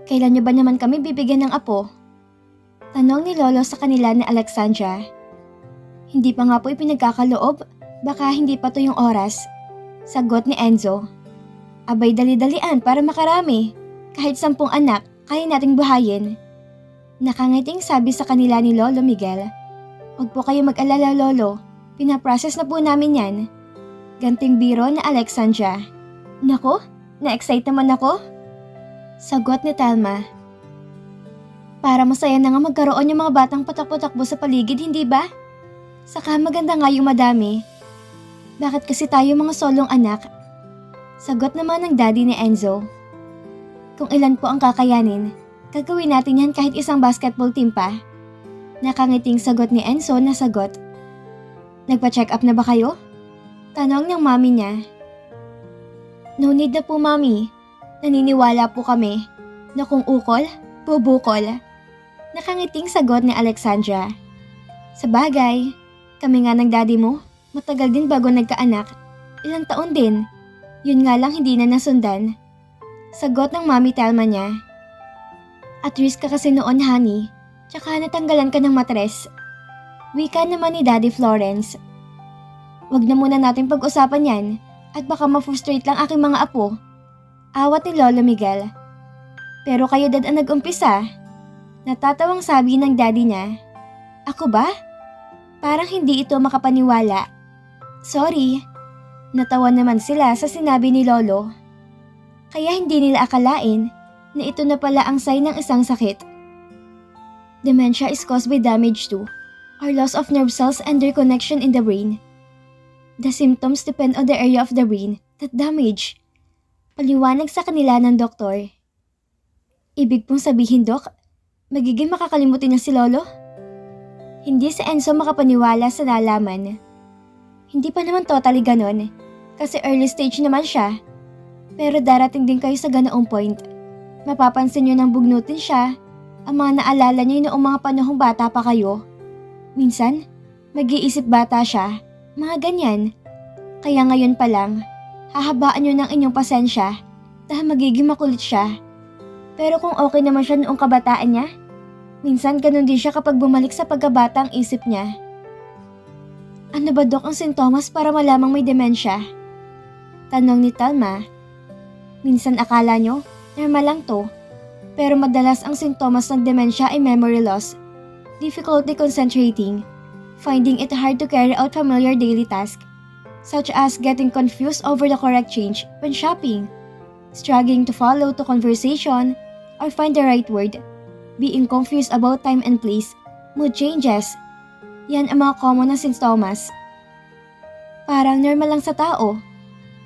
Kailan niyo ba naman kami bibigyan ng apo? Tanong ni Lolo sa kanila ni Alexandra. Hindi pa nga po ipinagkakaloob, baka hindi pa to yung oras. Sagot ni Enzo. Abay dali-dalian para makarami. Kahit 10 anak, kaya nating buhayin. Nakangiting sabi sa kanila ni Lolo Miguel. Huwag po kayo mag-alala Lolo, pinaprocess na po namin yan. Ganting biro na Alexandra. Nako, na-excite naman ako. Sagot ni Telma. Para masaya na nga magkaroon yung mga batang patak-patakbo sa paligid, hindi ba? Saka maganda nga yung madami. Bakit kasi tayo mga solong anak? Sagot naman ng daddy ni Enzo. Kung ilan po ang kakayanin, gagawin natin yan kahit isang basketball team pa. Nakangiting sagot ni Enzo na sagot. Nagpa-check up na ba kayo? Tanong ng mami niya. No need na po mami. Naniniwala po kami na kung ukol, bubukol. Nakangiting sagot ni Alexandra. Sabagay, kami nga ng daddy mo, matagal din bago nagkaanak. Ilang taon din. Yun nga lang hindi na nasundan. Sagot ng mami Telma niya. At risk ka kasi noon honey, tsaka natanggalan ka ng matres. Wika naman ni Daddy Florence. Wag na muna natin pag-usapan yan at baka ma-frustrate lang aking mga apo. Awat ni Lolo Miguel. Pero kayo dad ang nag-umpisa. Natatawang sabi ng daddy niya. Ako ba? Parang hindi ito makapaniwala. Sorry. Natawa naman sila sa sinabi ni Lolo. Kaya hindi nila akalain na ito na pala ang sign ng isang sakit. Dementia is caused by damage to or loss of nerve cells and their connection in the brain. The symptoms depend on the area of the brain that damage. Paliwanag sa kanila ng doktor. Ibig pong sabihin, Dok, magiging makakalimutin niya si Lolo? Hindi si Enzo makapaniwala sa nalaman. Hindi pa naman totally ganon, kasi early stage naman siya. Pero darating din kayo sa ganoong point. Mapapansin niyo nang bugnutin siya, ang mga naalala niyo noong mga panahong bata pa kayo. Minsan, mag-iisip bata siya, mga ganyan. Kaya ngayon pa lang, hahabaan niyo ng inyong pasensya dahil magiging makulit siya. Pero kung okay naman siya noong kabataan niya, minsan ganun din siya kapag bumalik sa pagkabata ang isip niya. Ano ba Dok ang sintomas para malamang may demensya? Tanong ni Telma. Minsan akala nyo, normal lang to. Pero madalas ang sintomas ng demensya ay memory loss, difficulty concentrating, finding it hard to carry out familiar daily tasks, such as getting confused over the correct change when shopping, struggling to follow to conversation or find the right word, being confused about time and place, mood changes. Yan ang mga common na sintomas. Parang normal lang sa tao,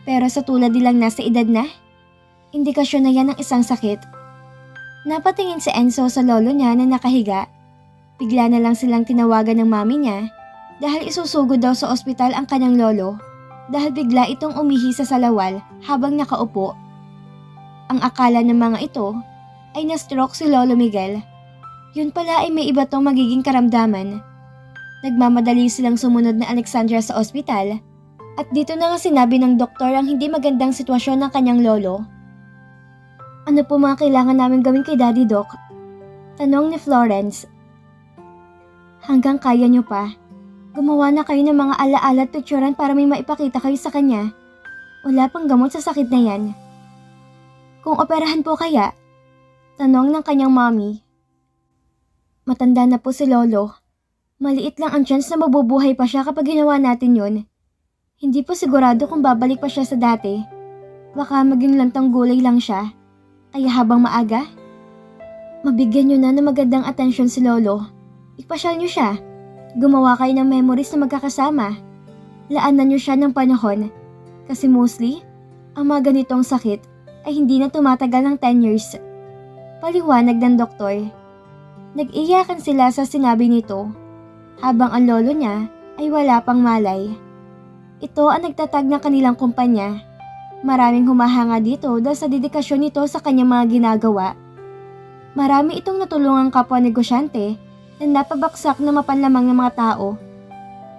pero sa tulad nilang nasa edad na, indikasyon na yan ng isang sakit. Napatingin si Enzo sa lolo niya na nakahiga. Bigla na lang silang tinawagan ng mami niya dahil isusugod daw sa ospital ang kanyang lolo dahil bigla itong umihi sa salawal habang nakaupo. Ang akala ng mga ito ay na-stroke si Lolo Miguel. Yun pala ay may iba tong magiging karamdaman. Nagmamadali silang sumunod na Alexandra sa ospital at dito na nga sinabi ng doktor ang hindi magandang sitwasyon ng kanyang lolo. Ano po mga kailangan namin gawin kay Daddy Doc? Tanong ni Florence. Hanggang kaya nyo pa. Gumawa na kayo ng mga alaala at picturean para may maipakita kayo sa kanya. Wala pang gamot sa sakit na yan. Kung operahan po kaya? Tanong ng kanyang mommy. Matanda na po si Lolo. Maliit lang ang chance na mabubuhay pa siya kapag ginawa natin yun. Hindi po sigurado kung babalik pa siya sa dati. Baka maging lantang gulay lang siya. Kaya habang maaga, mabigyan nyo na ng magandang atensyon si Lolo. Ipasyal nyo siya. Gumawa kayo ng memories na magkakasama. Laanan nyo siya ng panahon. Kasi mostly, ang mga ganitong sakit ay hindi na tumatagal ng 10 years. Paliwanag ng doktor. Nag-iyakan sila sa sinabi nito, habang ang lolo niya ay wala pang malay. Ito ang nagtatag ng kanilang kumpanya. Maraming humahanga dito dahil sa dedikasyon nito sa kanyang mga ginagawa. Marami itong natulungang kapwa negosyante na napabaksak na mapanlamang ng mga tao.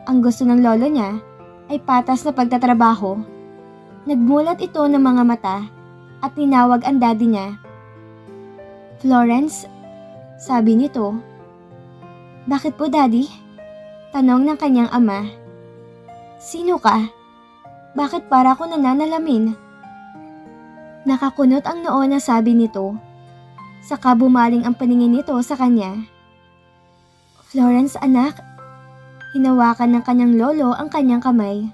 Ang gusto ng lolo niya ay patas na pagtatrabaho. Nagmulat ito ng mga mata at tinawag ang daddy niya. Florence, sabi nito. Bakit po, Daddy? Tanong ng kanyang ama. Sino ka? Bakit para ko nananalamin? Nakakunot ang noo na sabi nito. Saka bumaling ang paningin nito sa kanya. Florence, anak. Hinawakan ng kanyang lolo ang kanyang kamay.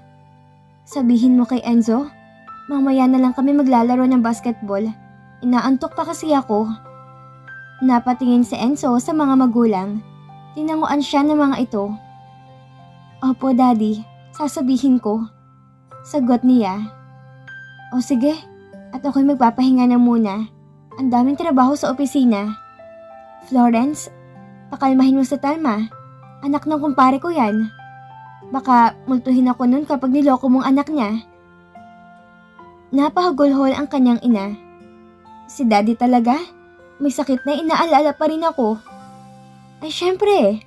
Sabihin mo kay Enzo, mamaya na lang kami maglalaro ng basketball. Inaantok pa kasi ako. Napatingin si Enzo sa mga magulang. Tinanguan siya ng mga ito. Opo, Daddy. Sasabihin ko. Sagot niya. O sige, at ako'y magpapahinga na muna. Ang daming trabaho sa opisina. Florence, pakalmahin mo sa Talma. Anak ng kumpare ko yan. Baka multuhin ako nun kapag niloko mong anak niya. Napahagulhol ang kanyang ina. Si Daddy talaga? May sakit na inaalala pa rin ako. Ay syempre,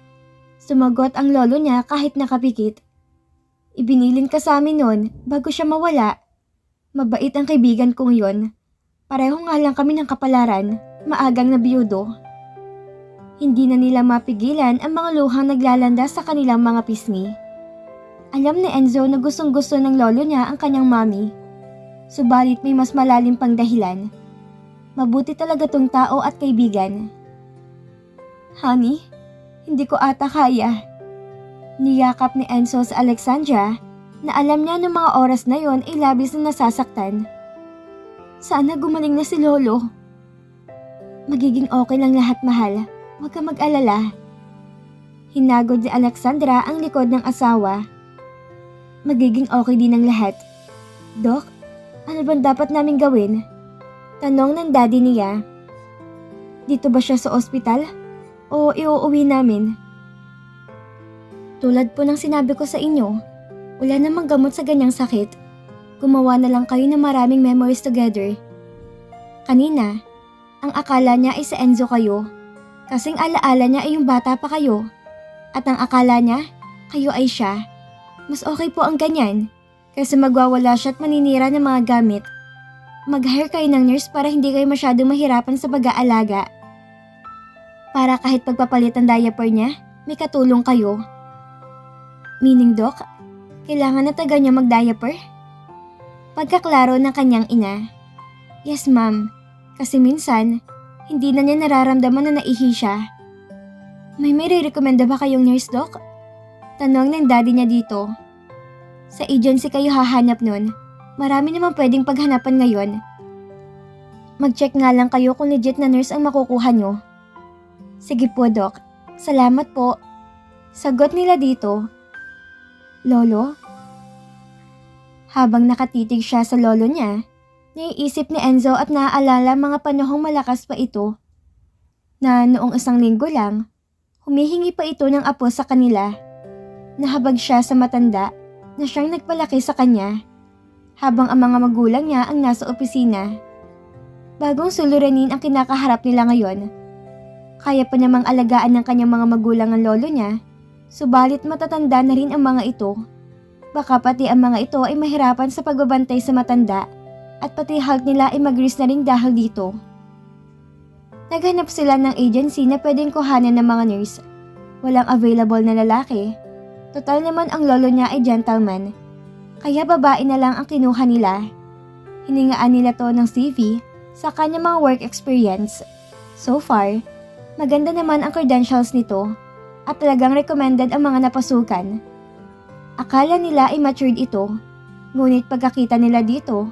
sumagot ang lolo niya kahit nakapikit. Ibinilin ka sa amin nun bago siya mawala. Mabait ang kaibigan kong yon. Pareho nga lang kami ng kapalaran, maagang nabiyudo. Hindi na nila mapigilan ang mga luhang naglalanda sa kanilang mga pisngi. Alam ni Enzo na gustong-gusto ng lolo niya ang kanyang mami. Subalit may mas malalim pang dahilan. Mabuti talaga tong tao at kaibigan. Honey, hindi ko ata kaya. Niyakap ni Enzo sa Alexandra na alam niya noong mga oras na yon ay labis na nasasaktan. Sana gumaling na si Lolo. Magiging okay lang lahat, mahal. Huwag ka mag-alala. Hinagod ni Alexandra ang likod ng asawa. Magiging okay din ang lahat. Dok, ano bang dapat namin gawin? Tanong ng daddy niya. Dito ba siya sa ospital? O iuuwi namin? Tulad po ng sinabi ko sa inyo, wala namang gamot sa ganyang sakit. Gumawa na lang kayo ng maraming memories together. Kanina, ang akala niya ay sa Enzo kayo. Kasing alaala niya ay yung bata pa kayo. At ang akala niya, kayo ay siya. Mas okay po ang ganyan. Kasi magwawala siya at maninira ng mga gamit. Mag-hire kayo ng nurse para hindi kayo masyadong mahirapan sa pag-aalaga. Para kahit pagpapalit ang diaper niya, may katulong kayo. Meaning, Doc, kailangan na taga niya mag-diaper? Pagkaklaro ng kanyang ina. Yes, ma'am. Kasi minsan, hindi na niya nararamdaman na naihi siya. May re-recommenda ba kayong nurse, Doc? Tanong ng daddy niya dito. Sa agency kayo hahanap nun. Marami namang pwedeng paghanapan ngayon. Mag-check nga lang kayo kung legit na nurse ang makukuha nyo. Sige po, Doc. Salamat po. Sagot nila dito. Lolo? Habang nakatitig siya sa lolo niya, naiisip ni Enzo at naaalala mga panahong malakas pa ito. Na noong isang linggo lang, humihingi pa ito ng apo sa kanila. Nahabag siya sa matanda na siyang nagpalaki sa kanya. Habang ang mga magulang niya ang nasa opisina. Bagong suliranin ang kinakaharap nila ngayon. Kaya pa namang alagaan ng kanyang mga magulang ang lolo niya, subalit matatanda na rin ang mga ito. Baka pati ang mga ito ay mahirapan sa pagbabantay sa matanda at pati health nila ay mag-risk na rin dahil dito. Naghanap sila ng agency na pwedeng kuhanan ng mga nurse. Walang available na lalaki. Total naman ang lolo niya ay gentleman. Kaya babae na lang ang kinuha nila. Hiningaan nila to ng CV sa kanyang mga work experience. So far, maganda naman ang credentials nito at talagang recommended ang mga napasukan. Akala nila ay matured ito, ngunit pagkakita nila dito,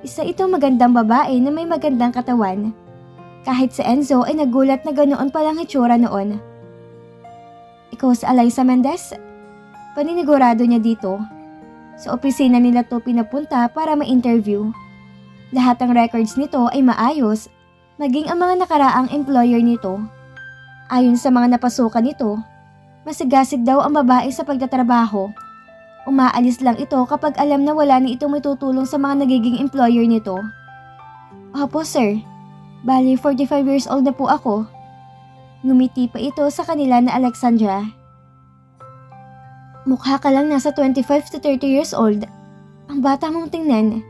isa itong magandang babae na may magandang katawan. Kahit si Enzo ay nagulat na ganoon palang itsura noon. Ikaw si Alyssa Mendez? Paninigurado niya dito. Sa opisina nila to pinapunta para ma-interview. Lahat ng records nito ay maayos, maging ang mga nakaraang employer nito. Ayon sa mga napasukan nito, masigasig daw ang babae sa pagtatrabaho. Umaalis lang ito kapag alam na wala na itong may tutulong sa mga nagiging employer nito. Opo sir, bali 45 years old na po ako. Ngumiti pa ito sa kanila na Alexandra. Mukha ka lang nasa 25 to 30 years old. Ang bata mong tingnan.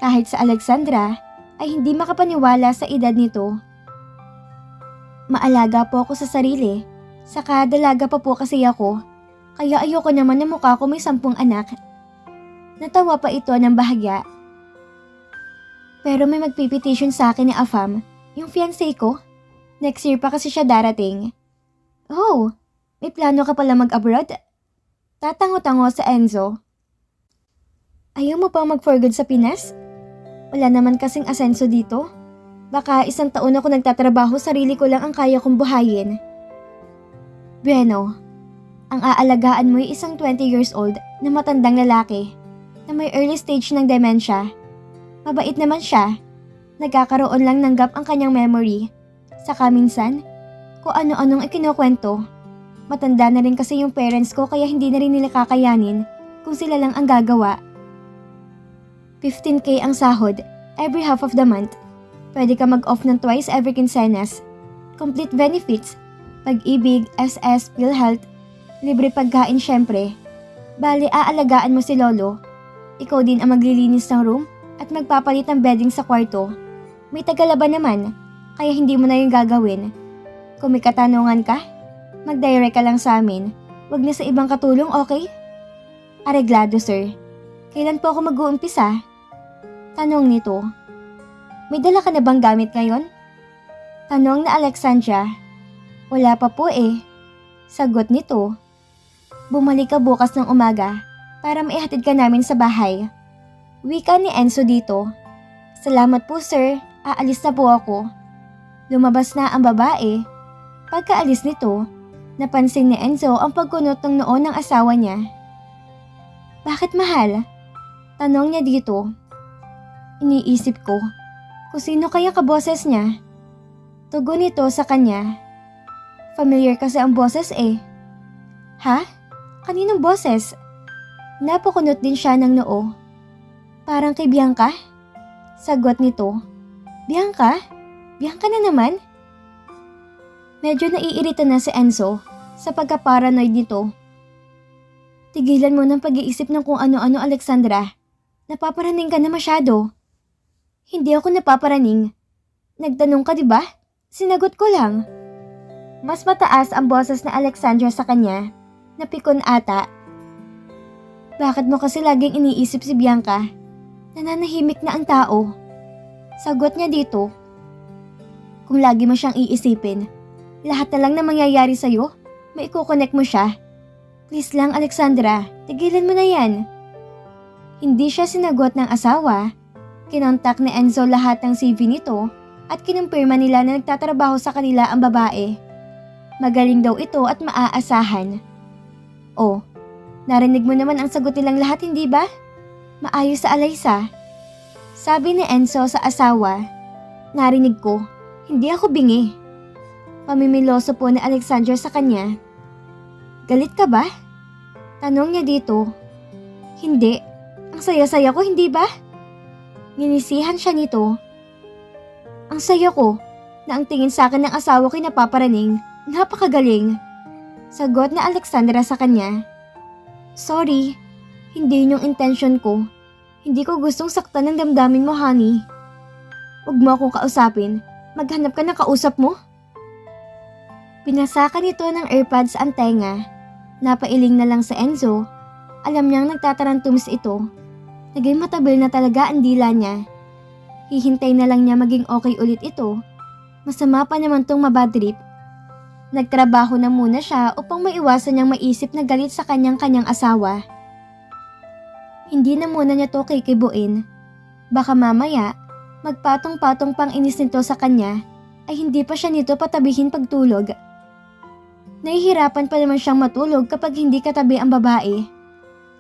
Kahit sa Alexandra ay hindi makapaniwala sa edad nito. Maalaga po ako sa sarili. Saka dalaga pa po kasi ako. Kaya ayoko naman na mukha ko may 10 anak. Natawa pa ito ng bahagya. Pero may magpipetition sa akin ni Afam, yung fiancé ko. Next year pa kasi siya darating. Oh, may plano ka pala mag-abroad? Tatango-tango sa Enzo. Ayaw mo pang mag-for good sa Pinas? Wala naman kasing asenso dito. Baka 1 taon ako nagtatrabaho, sarili ko lang ang kaya kong buhayin. Bueno, ang aalagaan mo ay isang 20 years old na matandang lalaki na may early stage ng dementia. Mabait naman siya. Nagkakaroon lang ng gap ang kanyang memory. Saka minsan, kung ano-anong ikinukwento. Matanda na rin kasi yung parents ko kaya hindi na rin nila kakayanin kung sila lang ang gagawa. 15K ang sahod every half of the month. Pwede ka mag-off ng twice every quincenas. Complete benefits, Pag-ibig, SS, PhilHealth, libre pagkain syempre. Bali, aalagaan mo si Lolo. Ikaw din ang maglilinis ng room at magpapalit ng bedding sa kwarto. May tagalaban naman, kaya hindi mo na yung gagawin. Kung may katanungan ka, mag-direct ka lang sa amin. Huwag na sa ibang katulong, okay? Areglado, sir. Kailan po ako mag-uumpisa? Tanong nito. May dala ka na bang gamit ngayon? Tanong na Alexandra. Wala pa po eh. Sagot nito. Bumalik ka bukas ng umaga para maihatid ka namin sa bahay. Wika ni Enzo dito. Salamat po sir, aalis na po ako. Lumabas na ang babae. Pagkaalis nito, napansin ni Enzo ang pagkunot ng noo ng asawa niya. Bakit mahal? Tanong niya dito. Iniisip ko, kung sino kaya kaboses niya? Tugon nito sa kanya. Familiar kasi ang boses eh. Ha? Kaninong boses? Napakunot din siya ng noo. Parang kay Bianca? Sagot nito. Bianca? Bianca na naman? Medyo naiirita na si Enzo sa pagka-paranoid nito. Tigilan mo ng pag-iisip ng kung ano-ano, Alexandra. Napaparaning ka na masyado. Hindi ako napaparaning. Nagtanong ka, di ba? Sinagot ko lang. Mas mataas ang boses na Alexandra sa kanya. Napikon ata. Bakit mo kasi laging iniisip si Bianca? Nananahimik na ang tao. Sagot niya dito. Kung lagi mo siyang iisipin, lahat na lang na mangyayari sa'yo, may iko-connect mo siya. Please lang Alexandra, tigilan mo na yan. Hindi siya sinagot ng asawa. Kinontak ni Enzo lahat ng CV nito at kinumpirma nila na nagtatrabaho sa kanila ang babae. Magaling daw ito at maaasahan. Oh, narinig mo naman ang sagot nilang lahat, hindi ba? Maayos sa alaysa. Sabi ni Enzo sa asawa. Narinig ko, hindi ako bingi. Pamimiloso po ni Alexandra sa kanya. Galit ka ba? Tanong niya dito. Hindi, ang saya-saya ko, hindi ba? Nginisihan siya nito. Ang saya ko na ang tingin sa akin ng asawa ko'y napaparaning. Napakagaling. Sagot na Alexandra sa kanya. Sorry, hindi yun yung intention ko. Hindi ko gustong saktan ng damdamin mo, honey. Huwag mo akong kausapin. Maghanap ka ng kausap mo. Pinasakan nito ng earpads ang tenga. Napailing na lang sa Enzo. Alam niyang nagtatarantums ito. Naging matabil na talaga ang dila niya. Hihintay na lang niya maging okay ulit ito. Masama pa naman tong mabadrip. Nagtrabaho na muna siya upang maiwasan niyang maisip na galit sa kanyang asawa. Hindi na muna niya to kikibuin. Baka mamaya, magpatong-patong pang inis nito sa kanya ay hindi pa siya nito patabihin pagtulog. Nahihirapan pa naman siyang matulog kapag hindi katabi ang babae.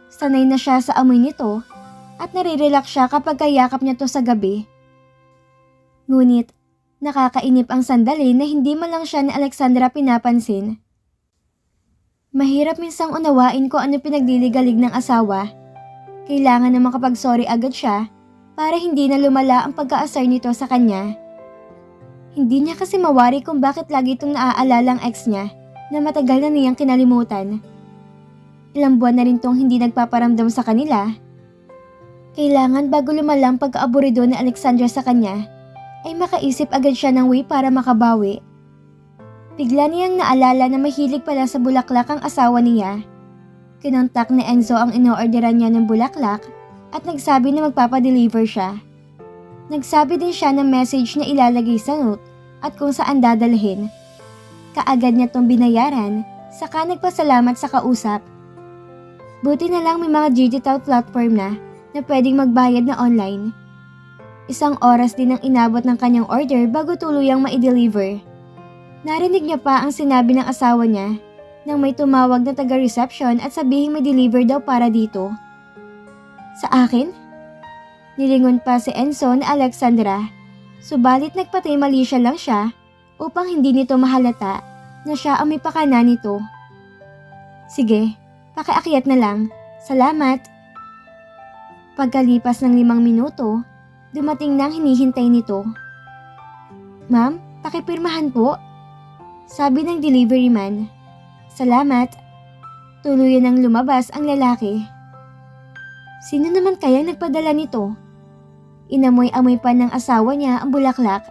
Sanay na siya sa amoy nito at nare-relax siya kapag kayakap niya to sa gabi. Ngunit, nakakainip ang sandali na hindi man lang siya ni Alexandra pinapansin. Mahirap minsang unawain ko ano pinagliligalig ng asawa. Kailangan na makapag-sorry agad siya para hindi na lumala ang pagka-asar nito sa kanya. Hindi niya kasi mawari kung bakit lagi itong naaalala ang ex niya na matagal na niyang kinalimutan. Ilang buwan na rin tong hindi nagpaparamdam sa kanila. Kailangan bago lumala ang pagka-aburido ni Alexandra sa kanya, ay makaisip agad siya ng way para makabawi. Bigla niyang naalala na mahilig pala sa bulaklak ang asawa niya. Kinontak ni Enzo ang ino-orderan niya ng bulaklak at nagsabi na magpapadeliver siya. Nagsabi din siya ng message na ilalagay sa note at kung saan dadalhin. Kaagad niya tong binayaran, saka nagpasalamat sa kausap. Buti na lang may mga digital platform na pwedeng magbayad na online. 1 oras din ang inabot ng kanyang order bago tuluyang ma-deliver. Narinig niya pa ang sinabi ng asawa niya nang may tumawag na taga-reception at sabihing may deliver daw para dito. Sa akin? Nilingon pa si Enzo na Alexandra, subalit nagpatay-malisya lang siya upang hindi nito mahalata na siya ang may pakana nito. Sige, pakiakyat na lang. Salamat. Pagkalipas ng 5 minuto, dumating na ang hinihintay nito. Ma'am, pakipirmahan po. Sabi ng delivery man. Salamat. Tuluyan nang lumabas ang lalaki. Sino naman kaya nagpadala nito? Inamoy-amoy pa ng asawa niya ang bulaklak.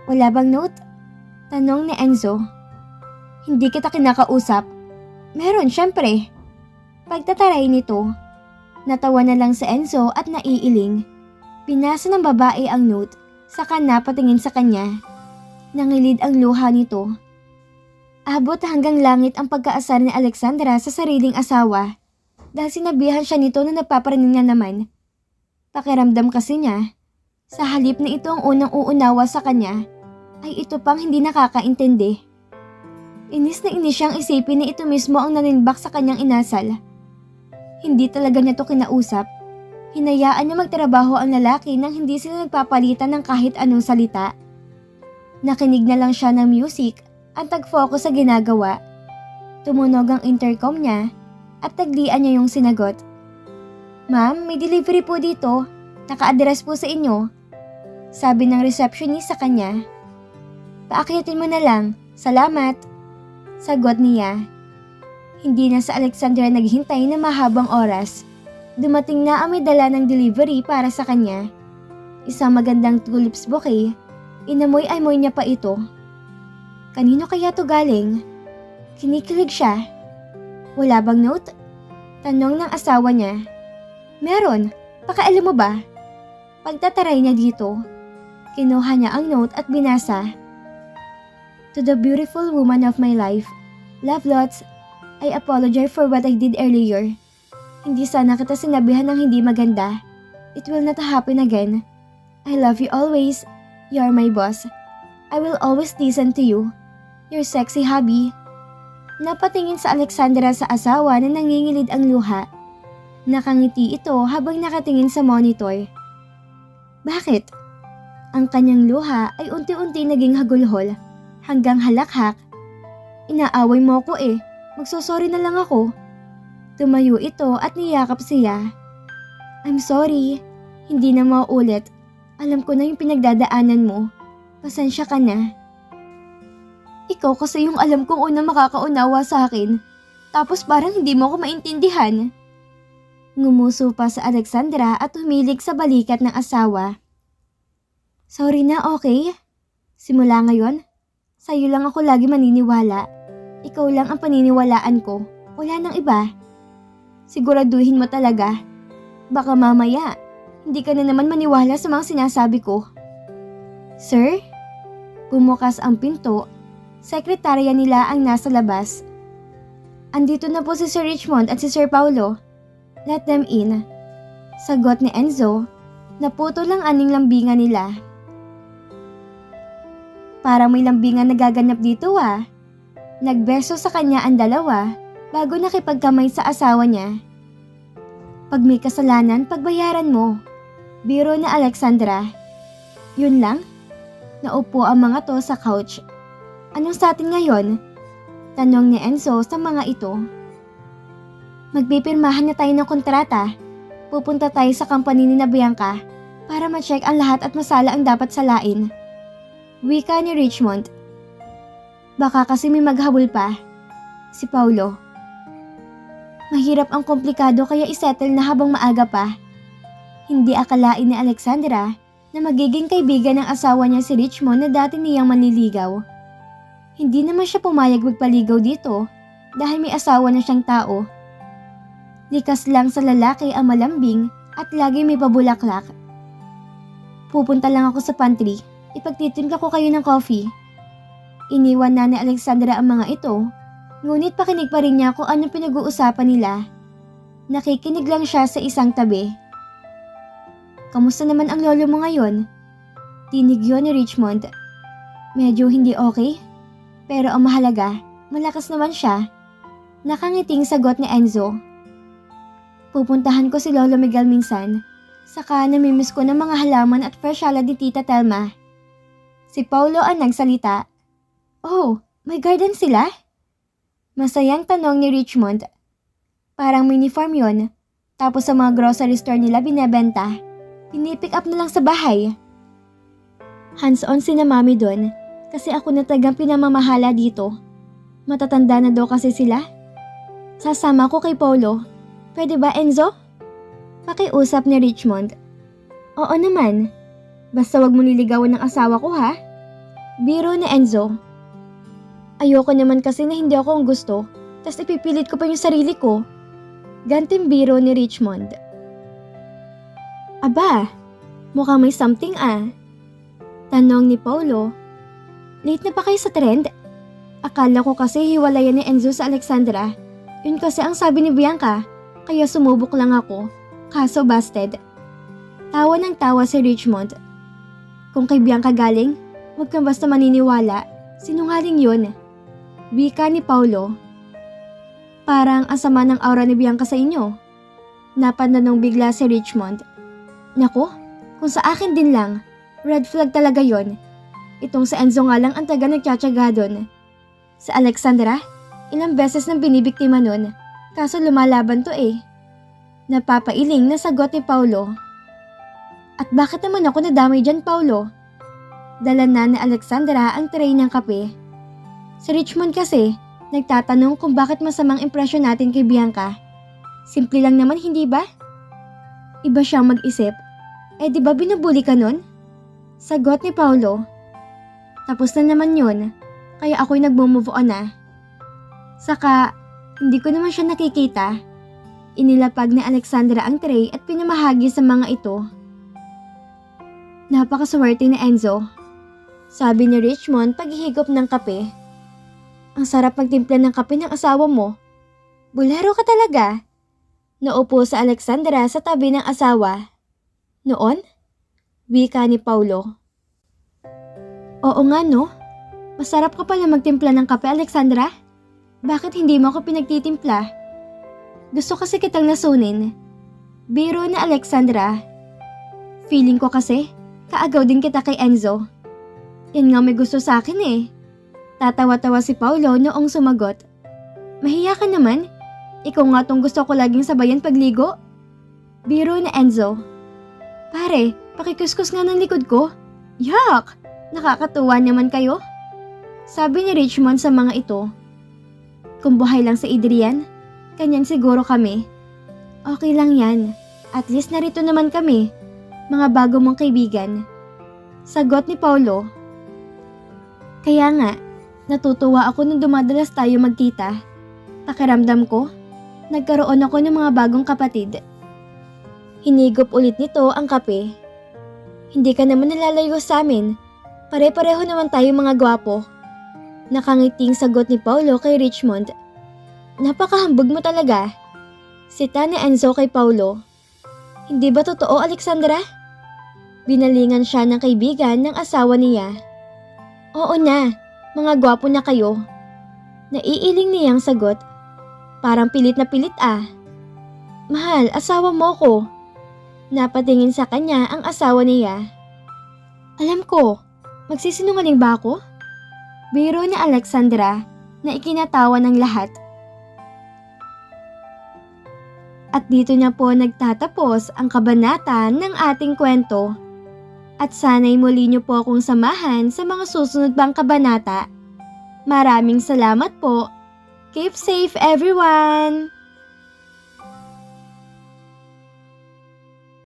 Wala bang note? Tanong ni Enzo. Hindi kita kinakausap. Meron, syempre. Pagtataray nito, natawa na lang si Enzo at naiiling. Pinasa ng babae ang note, saka napatingin sa kanya. Nangilid ang luha nito. Abot hanggang langit ang pagkaasar ni Alexandra sa sariling asawa dahil sinabihan siya nito na nagpaparinig na naman. Pakiramdam kasi niya, sa halip na ito ang unang uunawa sa kanya, ay ito pang hindi nakakaintindi. Inis na inis siyang isipin na ito mismo ang naninbak sa kanyang inasal. Hindi talaga niya to kinausap. Hinayaan niya magtrabaho ang lalaki nang hindi sila nagpapalitan ng kahit anong salita. Nakinig na lang siya ng music at tag-focus sa ginagawa. Tumunog ang intercom niya at taglian niya yung sinagot. Ma'am, may delivery po dito. Naka-address po sa inyo. Sabi ng receptionist sa kanya. Paakyatin mo na lang. Salamat. Sagot niya. Hindi na sa Alexandra naghintay na mahabang oras. Dumating na ang may dala ng delivery para sa kanya. Isang magandang tulips bouquet. Inamoy-amoy niya pa ito. Kanino kaya to galing? Kinikilig siya. Wala bang note? Tanong ng asawa niya. Meron. Pakaalam mo ba? Pagtataray niya dito, kinuha niya ang note at binasa. To the beautiful woman of my life, love lots, I apologize for what I did earlier. Hindi sana kita sinabihan ng hindi maganda. It will not happen again. I love you always. You're my boss. I will always listen to you. Your sexy hubby. Napatingin sa Alexandra sa asawa na nangingilid ang luha. Nakangiti ito habang nakatingin sa monitor. Bakit? Ang kanyang luha ay unti-unti naging hagulhol hanggang halakhak. Inaaway mo ko eh. Magsosorry na lang ako. Tumayo ito at niyakap siya. I'm sorry. Hindi na mauulit. Alam ko na yung pinagdadaanan mo. Pasensya ka na. Ikaw kasi yung alam kong unang makakaunawa sa akin. Tapos parang hindi mo ako maintindihan. Ngumuso pa sa Alexandra at humilig sa balikat ng asawa. Sorry na, okay? Simula ngayon, sa'yo lang ako lagi maniniwala. Ikaw lang ang paniniwalaan ko. Wala nang iba. Siguraduhin mo talaga. Baka mamaya, hindi ka na naman maniwala sa mga sinasabi ko. Sir? Bumukas ang pinto. Sekretarya nila ang nasa labas. Andito na po si Sir Richmond at si Sir Paulo. Let them in. Sagot ni Enzo. Naputol ang aning lambingan nila. Parang may lambingan nagaganap dito ah. Nagbeso sa kanya ang dalawa bago nakipagkamay sa asawa niya. Pag may kasalanan, pagbayaran mo. Biro na Alexandra. Yun lang? Naupo ang mga to sa couch. Anong sa atin ngayon? Tanong ni Enzo sa mga ito. Magpipirmahan na tayo ng kontrata. Pupunta tayo sa company ni Bianca para ma-check ang lahat at masala ang dapat salain. Wika ni Richmond. Baka kasi may maghabol pa. Si Paulo. Mahirap ang komplikado kaya isettle na habang maaga pa. Hindi akalain ni Alexandra na magiging kaibigan ng asawa niya si Richmond na dati niyang manliligaw. Hindi naman siya pumayag magpaligaw dito dahil may asawa na siyang tao. Likas lang sa lalaki ang malambing at lagi may pabulaklak. Pupunta lang ako sa pantry, ipagtitimpla ko kayo ng coffee. Iniwan na ni Alexandra ang mga ito, ngunit pakinig pa rin niya kung anong pinag-uusapan nila. Nakikinig lang siya sa isang tabi. Kamusta naman ang lolo mo ngayon? Tinig yun ni Richmond. Medyo hindi okay, pero ang mahalaga, malakas naman siya. Nakangiting sagot ni Enzo. Pupuntahan ko si Lolo Miguel minsan, saka namimiss ko ng mga halaman at fresh salad ni Tita Telma. Si Paulo ang nagsalita. Oh, may garden sila? Masayang tanong ni Richmond. Parang mini farm yon, tapos sa mga grocery store nila binebenta. Pinipick up na lang sa bahay. Hands-on sina mami doon, kasi ako na tagang pinamamahala dito. Matatanda na daw kasi sila. Sasama ko kay Paulo. Pwede ba, Enzo? Pakiusap ni Richmond. Oo naman. Basta wag mo niligawan ng asawa ko, ha? Biro ni Enzo. Ayoko naman kasi na hindi ako ang gusto, tas ipipilit ko pa yung sarili ko. Ganting biro ni Richmond. Aba, mukhang may something Tanong ni Paulo. Late na pa kayo sa trend? Akala ko kasi hiwalayan ni Enzo sa Alexandra. Yun kasi ang sabi ni Bianca, kaya sumubok lang ako. Kaso busted. Tawa ng tawa si Richmond. Kung kay Bianca galing, huwag kang basta maniniwala. Sinungaling yun. Wika ni Paulo. Parang asama ng aura ni Bianca sa inyo. Napananong bigla si Richmond. Naku, kung sa akin din lang, red flag talaga yon. Itong sa Enzo nga lang ang taga nagtsatsaga doon. Sa Alexandra, ilang beses nang binibiktima nun, kaso lumalaban to Napapailing na sagot ni Paulo. At bakit naman ako nadamay dyan, Paulo? Dala na ni Alexandra ang tray ng kape. Si Richmond kasi, nagtatanong kung bakit masamang impresyon natin kay Bianca. Simple lang naman, hindi ba? Iba siyang mag-isip. Di ba binubuli ka nun? Sagot ni Paulo. Tapos na naman yun, kaya ako'y nagmo-move on Saka, hindi ko naman siya nakikita. Inilapag ni Alexandra ang tray at pinamahagi sa mga ito. Napakaswerte ni Enzo. Sabi ni Richmond paghihigop ng kape. Ang sarap magtimpla ng kape ng asawa mo. Bulero ka talaga. Naupo sa Alexandra sa tabi ng asawa. Noon? Wika ni Paulo. Oo nga no? Masarap ka pala magtimpla ng kape, Alexandra. Bakit hindi mo ako pinagtitimpla? Gusto kasi kitang nasunin. Biro na Alexandra. Feeling ko kasi, kaagaw din kita kay Enzo. Yan nga may gusto sa akin Tatawa-tawa si Paulo noong sumagot. Mahiya ka naman. Ikaw nga tong gusto ko laging sabayan pagligo. Biro na Enzo. Pare, pakikuskus nga ng likod ko. Yak! Nakakatuwa naman kayo. Sabi ni Richmond sa mga ito. Kung buhay lang sa Adrian, kanyan siguro kami. Okay lang yan. At least narito naman kami. Mga bago mong kaibigan. Sagot ni Paulo. Kaya nga, natutuwa ako nung dumadalas tayo magkita. Pakiramdam ko, nagkaroon ako ng mga bagong kapatid. Hinigop ulit nito ang kape. Hindi ka naman nalalayo sa amin. Pare-pareho naman tayo mga gwapo. Nakangiting sagot ni Paulo kay Richmond. Napakahambog mo talaga. Sita ni Enzo kay Paulo. Hindi ba totoo, Alexandra? Binalingan siya ng kaibigan ng asawa niya. Oo na, mga gwapo na kayo. Naiiling niyang sagot. Parang pilit na pilit Mahal, asawa mo ko. Napatingin sa kanya ang asawa niya. Alam ko, magsisinungaling ba ako? Biro ni Alexandra na ikinatawa ng lahat. At dito na po nagtatapos ang kabanata ng ating kwento. At sana'y muli niyo po akong samahan sa mga susunod pang kabanata. Maraming salamat po. Keep safe everyone!